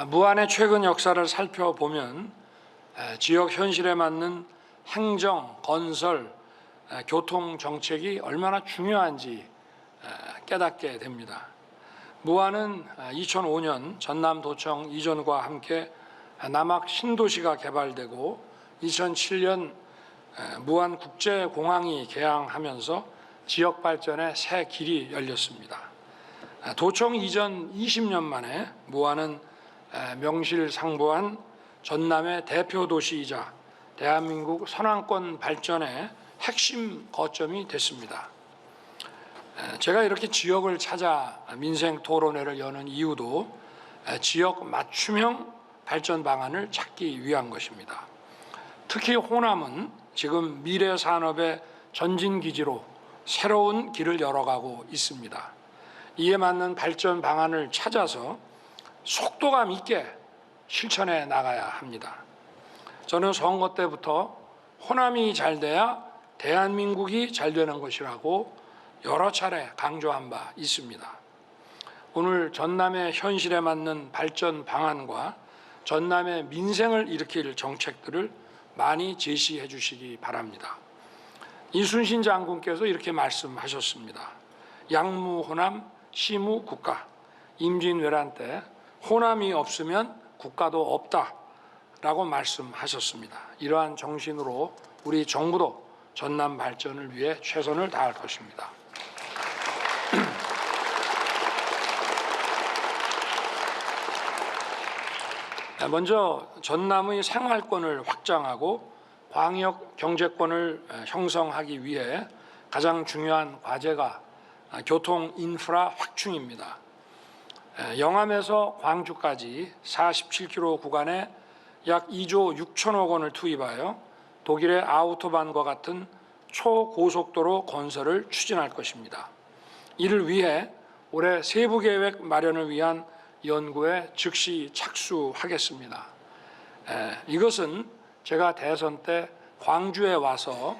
무안의 최근 역사를 살펴보면 지역 현실에 맞는 행정, 건설, 교통 정책이 얼마나 중요한지 깨닫게 됩니다. 무안은 2005년 전남도청 이전과 함께 남학 신도시가 개발되고 2007년 무안국제공항이 개항하면서 지역 발전의 새 길이 열렸습니다. 도청 이전 20년 만에 무안은 명실상부한 전남의 대표 도시이자 대한민국 선왕권 발전의 핵심 거점이 됐습니다. 제가 이렇게 지역을 찾아 민생 토론회를 여는 이유도 지역 맞춤형 발전 방안을 찾기 위한 것입니다. 특히 호남은 지금 미래 산업의 전진 기지로 새로운 길을 열어가고 있습니다. 이에 맞는 발전 방안을 찾아서 속도감 있게 실천해 나가야 합니다. 저는 선거 때부터 호남이 잘 돼야 대한민국이 잘 되는 것이라고 여러 차례 강조한 바 있습니다. 오늘 전남의 현실에 맞는 발전 방안과 전남의 민생을 일으킬 정책들을 많이 제시해 주시기 바랍니다. 이순신 장군께서 이렇게 말씀하셨습니다. 양무 호남 시무 국가. 임진왜란 때 호남이 없으면 국가도 없다라고 말씀하셨습니다. 이러한 정신으로 우리 정부도 전남 발전을 위해 최선을 다할 것입니다. 먼저 전남의 생활권을 확장하고 광역 경제권을 형성하기 위해 가장 중요한 과제가 교통 인프라 확충입니다. 영암에서 광주까지 47km 구간에 약 2조 6천억 원을 투입하여 독일의 아우토반과 같은 초고속도로 건설을 추진할 것입니다. 이를 위해 올해 세부계획 마련을 위한 연구에 즉시 착수하겠습니다. 이것은 제가 대선 때 광주에 와서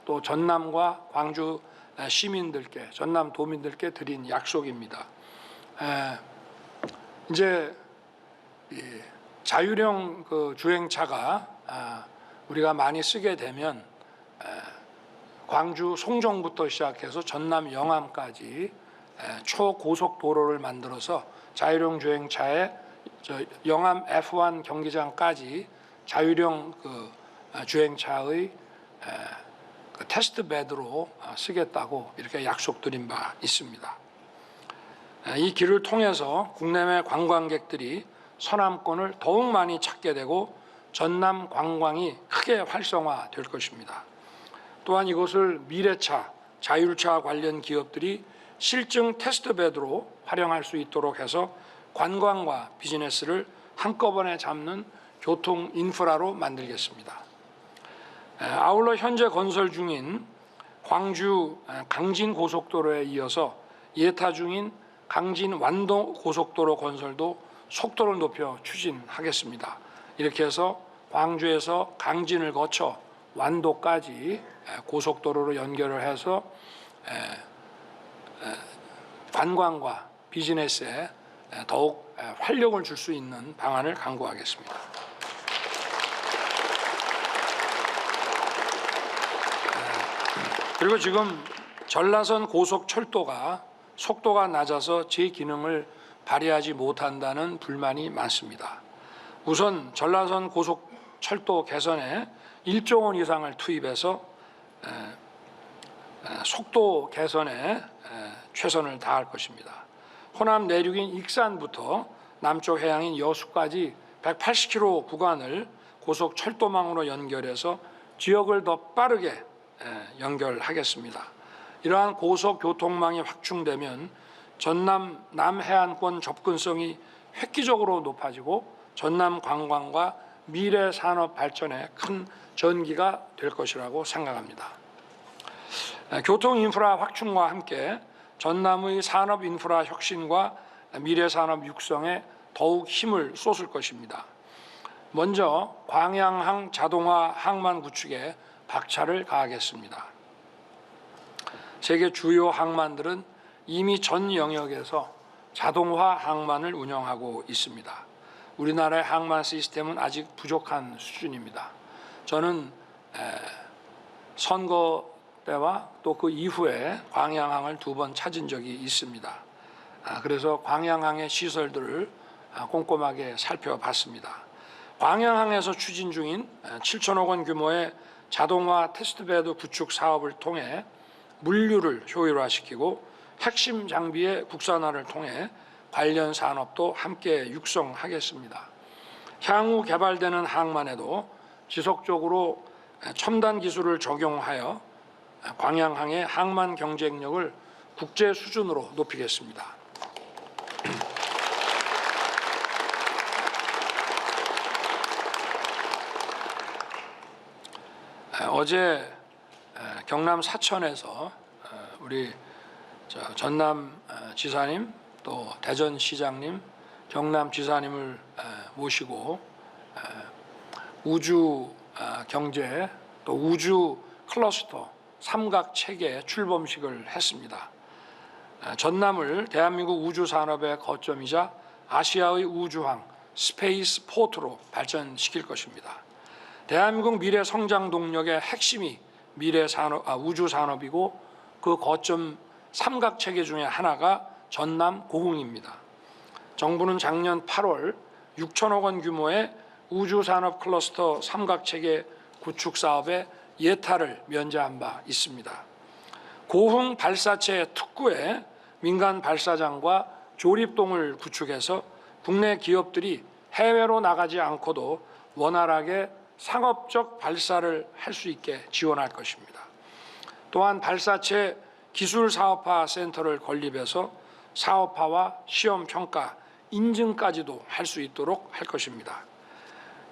또 전남과 광주 시민들께, 전남 도민들께 드린 약속입니다. 이제 자율형 주행차가 우리가 많이 쓰게 되면 광주 송정부터 시작해서 전남 영암까지 초고속도로를 만들어서 자율형 주행차에 영암 F1 경기장까지 자율형 주행차의 테스트 베드로 쓰겠다고 이렇게 약속드린 바 있습니다. 이 길을 통해서 국내외 관광객들이 서남권을 더욱 많이 찾게 되고 전남 관광이 크게 활성화될 것입니다. 또한 이곳을 미래차, 자율차 관련 기업들이 실증 테스트 베드로 활용할 수 있도록 해서 관광과 비즈니스를 한꺼번에 잡는 교통 인프라로 만들겠습니다. 아울러 현재 건설 중인 광주 강진 고속도로에 이어서 예타 중인 강진 완도 고속도로 건설도 속도를 높여 추진하겠습니다. 이렇게 해서 광주에서 강진을 거쳐 완도까지 고속도로로 연결을 해서 관광과 비즈니스에 더욱 활력을 줄 수 있는 방안을 강구하겠습니다. 그리고 지금 전라선 고속철도가 속도가 낮아서 제 기능을 발휘하지 못한다는 불만이 많습니다. 우선 전라선 고속철도 개선에 1조 원 이상을 투입해서 속도 개선에 최선을 다할 것입니다. 호남 내륙인 익산부터 남쪽 해양인 여수까지 180km 구간을 고속철도망으로 연결해서 지역을 더 빠르게 연결하겠습니다. 이러한 고속교통망이 확충되면 전남 남해안권 접근성이 획기적으로 높아지고 전남 관광과 미래 산업 발전에 큰 전기가 될 것이라고 생각합니다. 교통 인프라 확충과 함께 전남의 산업 인프라 혁신과 미래 산업 육성에 더욱 힘을 쏟을 것입니다. 먼저 광양항 자동화 항만 구축에 박차를 가하겠습니다. 세계 주요 항만들은 이미 전 영역에서 자동화 항만을 운영하고 있습니다. 우리나라의 항만 시스템은 아직 부족한 수준입니다. 저는 선거 때와 또 그 이후에 광양항을 2번 찾은 적이 있습니다. 그래서 광양항의 시설들을 꼼꼼하게 살펴봤습니다. 광양항에서 추진 중인 7천억 원 규모의 자동화 테스트베드 구축 사업을 통해 물류를 효율화시키고 핵심 장비의 국산화를 통해 관련 산업도 함께 육성하겠습니다. 향후 개발되는 항만에도 지속적으로 첨단 기술을 적용하여 광양항의 항만 경쟁력을 국제 수준으로 높이겠습니다. 어제 경남 사천에서 우리 전남 지사님 또 대전시장님, 경남지사님을 모시고 우주 경제 또 우주 클러스터 삼각체계 출범식을 했습니다. 전남을 대한민국 우주 산업의 거점이자 아시아의 우주항 스페이스 포트로 발전시킬 것입니다. 대한민국 미래 성장 동력의 핵심이 우주 산업이고 그 거점 삼각체계 중에 하나가 전남 고흥입니다. 정부는 작년 8월 6천억 원 규모의 우주산업 클러스터 삼각체계 구축 사업에 예타를 면제한 바 있습니다. 고흥 발사체 특구에 민간 발사장과 조립동을 구축해서 국내 기업들이 해외로 나가지 않고도 원활하게 상업적 발사를 할 수 있게 지원할 것입니다. 또한 발사체 기술사업화 센터를 건립해서 사업화와 시험평가, 인증까지도 할 수 있도록 할 것입니다.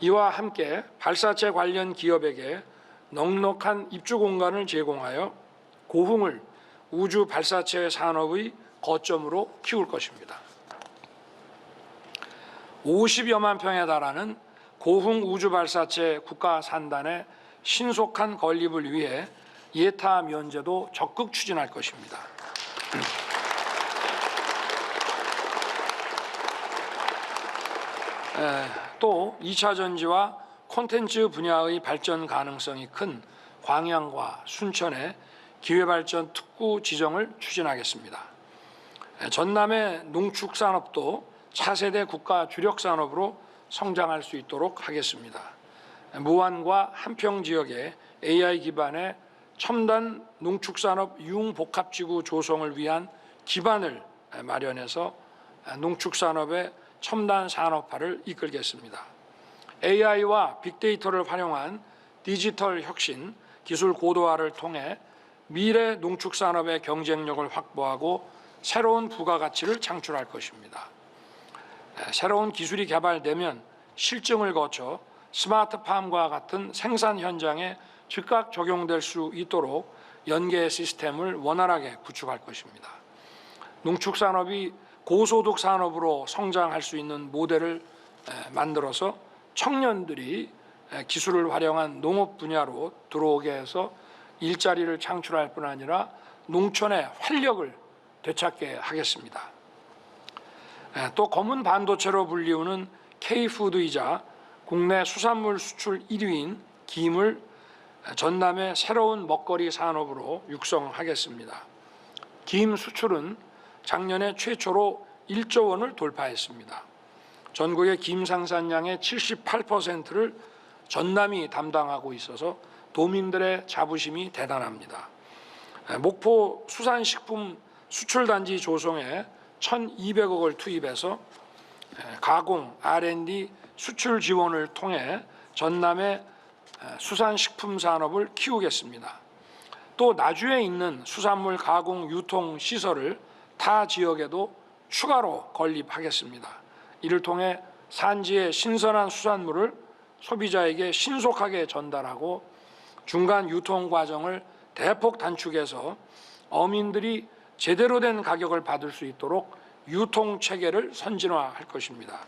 이와 함께 발사체 관련 기업에게 넉넉한 입주 공간을 제공하여 고흥을 우주 발사체 산업의 거점으로 키울 것입니다. 50여만 평에 달하는 고흥 우주 발사체 국가 산단의 신속한 건립을 위해 예타 면제도 적극 추진할 것입니다. 또 2차 전지와 콘텐츠 분야의 발전 가능성이 큰 광양과 순천의 기회발전 특구 지정을 추진하겠습니다. 전남의 농축산업도 차세대 국가 주력 산업으로 성장할 수 있도록 하겠습니다. 무안과 한평 지역의 AI 기반의 첨단 농축산업 융복합지구 조성을 위한 기반을 마련해서 농축산업의 첨단 산업화를 이끌겠습니다. AI와 빅데이터를 활용한 디지털 혁신, 기술 고도화를 통해 미래 농축산업의 경쟁력을 확보하고 새로운 부가가치를 창출할 것입니다. 새로운 기술이 개발되면 실증을 거쳐 스마트팜과 같은 생산 현장에 즉각 적용될 수 있도록 연계 시스템을 원활하게 구축할 것입니다. 농축산업이 고소득 산업으로 성장할 수 있는 모델을 만들어서 청년들이 기술을 활용한 농업 분야로 들어오게 해서 일자리를 창출할 뿐 아니라 농촌의 활력을 되찾게 하겠습니다. 또 검은 반도체로 불리우는 K푸드이자 국내 수산물 수출 1위인 김을 전남의 새로운 먹거리 산업으로 육성하겠습니다. 김 수출은 작년에 최초로 1조 원을 돌파했습니다. 전국의 김 생산량의 78%를 전남이 담당하고 있어서 도민들의 자부심이 대단합니다. 목포 수산식품 수출단지 조성에 1,200억을 투입해서 가공, R&D, 수출 지원을 통해 전남의 수산식품 산업을 키우겠습니다. 또 나주에 있는 수산물 가공 유통 시설을 타 지역에도 추가로 건립하겠습니다. 이를 통해 산지의 신선한 수산물을 소비자에게 신속하게 전달하고 중간 유통 과정을 대폭 단축해서 어민들이 제대로 된 가격을 받을 수 있도록 유통 체계를 선진화할 것입니다.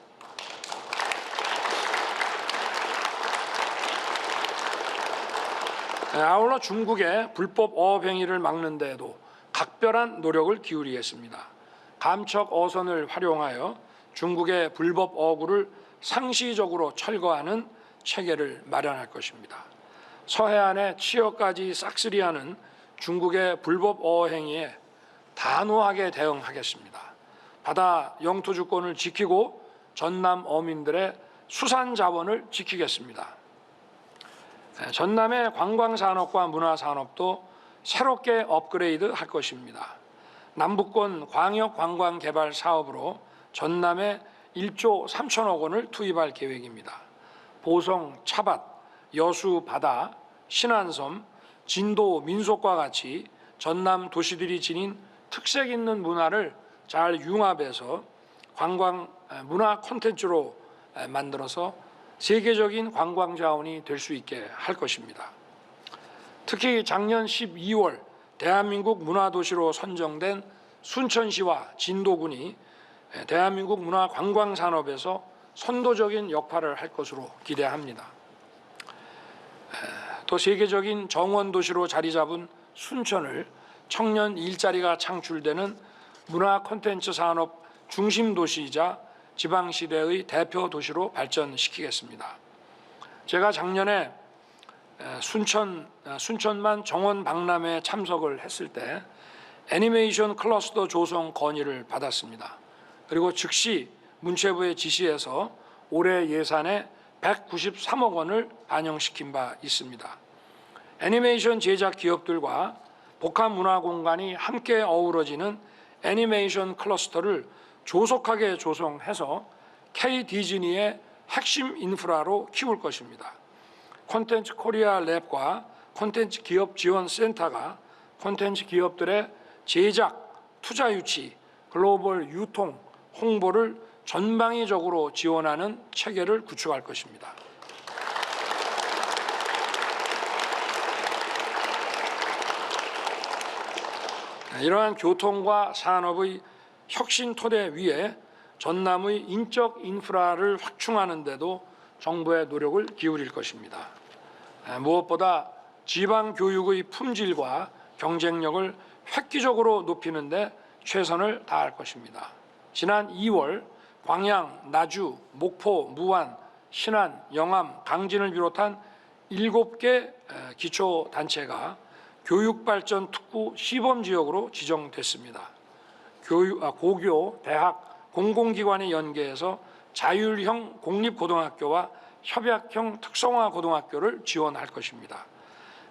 아울러 중국의 불법 어업 행위를 막는 데에도 각별한 노력을 기울이겠습니다. 감척 어선을 활용하여 중국의 불법 어구를 상시적으로 철거하는 체계를 마련할 것입니다. 서해안의 치어까지 싹쓸이하는 중국의 불법 어업 행위에 단호하게 대응하겠습니다. 바다 영토 주권을 지키고 전남 어민들의 수산 자원을 지키겠습니다. 전남의 관광산업과 문화산업도 새롭게 업그레이드 할 것입니다. 남북권 광역관광개발 사업으로 전남에 1조 3천억 원을 투입할 계획입니다. 보성, 차밭, 여수 바다, 신안섬, 진도 민속과 같이 전남 도시들이 지닌 특색 있는 문화를 잘 융합해서 관광 문화 콘텐츠로 만들어서 세계적인 관광 자원이 될 수 있게 할 것입니다. 특히 작년 12월 대한민국 문화도시로 선정된 순천시와 진도군이 대한민국 문화 관광 산업에서 선도적인 역할을 할 것으로 기대합니다. 또 세계적인 정원 도시로 자리 잡은 순천을 청년 일자리가 창출되는 문화 콘텐츠 산업 중심 도시이자 지방시대의 대표 도시로 발전시키겠습니다. 제가 작년에 순천만 정원 박람회에 참석을 했을 때 애니메이션 클러스터 조성 건의를 받았습니다. 그리고 즉시 문체부의 지시에서 올해 예산에 193억 원을 반영시킨 바 있습니다. 애니메이션 제작 기업들과 복합 문화 공간이 함께 어우러지는 애니메이션 클러스터를 조속하게 조성해서 K 디즈니의 핵심 인프라로 키울 것입니다. 콘텐츠 코리아 랩과 콘텐츠 기업 지원 센터가 콘텐츠 기업들의 제작, 투자 유치, 글로벌 유통, 홍보를 전방위적으로 지원하는 체계를 구축할 것입니다. 이러한 교통과 산업의 혁신 토대 위에 전남의 인적 인프라를 확충하는 데도 정부의 노력을 기울일 것입니다. 무엇보다 지방 교육의 품질과 경쟁력을 획기적으로 높이는 데 최선을 다할 것입니다. 지난 2월 광양, 나주, 목포, 무안, 신안, 영암, 강진을 비롯한 7개 기초단체가 교육발전 특구 시범지역으로 지정됐습니다. 고교, 대학, 공공기관의 연계해서 자율형 공립고등학교와 협약형 특성화 고등학교를 지원할 것입니다.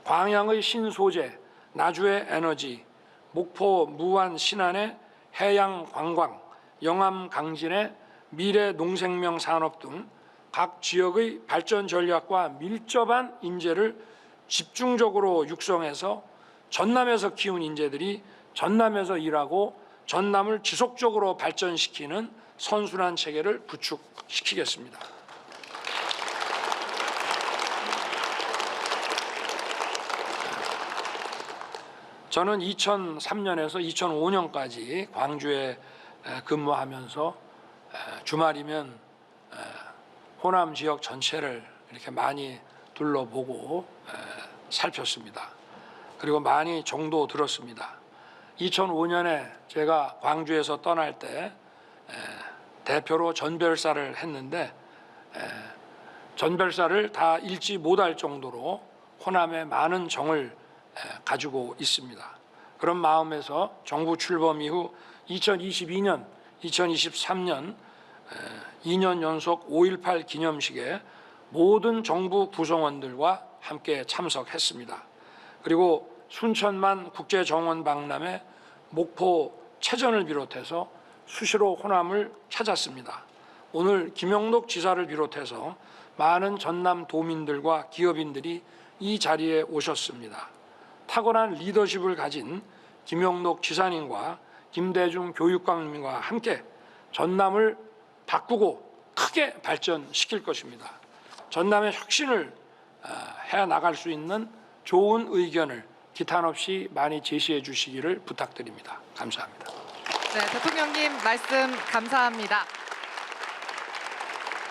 광양의 신소재, 나주의 에너지, 목포, 무안, 신안의 해양 관광, 영암, 강진의 미래 농생명 산업 등 각 지역의 발전 전략과 밀접한 인재를 집중적으로 육성해서 전남에서 키운 인재들이 전남에서 일하고 전남을 지속적으로 발전시키는 선순환 체계를 구축시키겠습니다. 저는 2003년에서 2005년까지 광주에 근무하면서 주말이면 호남 지역 전체를 이렇게 많이 둘러보고 살폈습니다. 그리고 많이 정도 들었습니다. 2005년에 제가 광주에서 떠날 때 대표로 전별사를 했는데 전별사를 다 읽지 못할 정도로 호남에 많은 정을 가지고 있습니다. 그런 마음에서 정부 출범 이후 2022년, 2023년 2년 연속 5.18 기념식에 모든 정부 구성원들과 함께 참석했습니다. 그리고 순천만 국제정원 박람회, 목포 체전을 비롯해서 수시로 호남을 찾았습니다. 오늘 김영록 지사를 비롯해서 많은 전남 도민들과 기업인들이 이 자리에 오셨습니다. 탁월한 리더십을 가진 김영록 지사님과 김대중 교육감님과 함께 전남을 바꾸고 크게 발전시킬 것입니다. 전남의 혁신을 해나갈 수 있는 좋은 의견을 기탄 없이 많이 제시해 주시기를 부탁드립니다. 감사합니다. 네, 대통령님 말씀 감사합니다.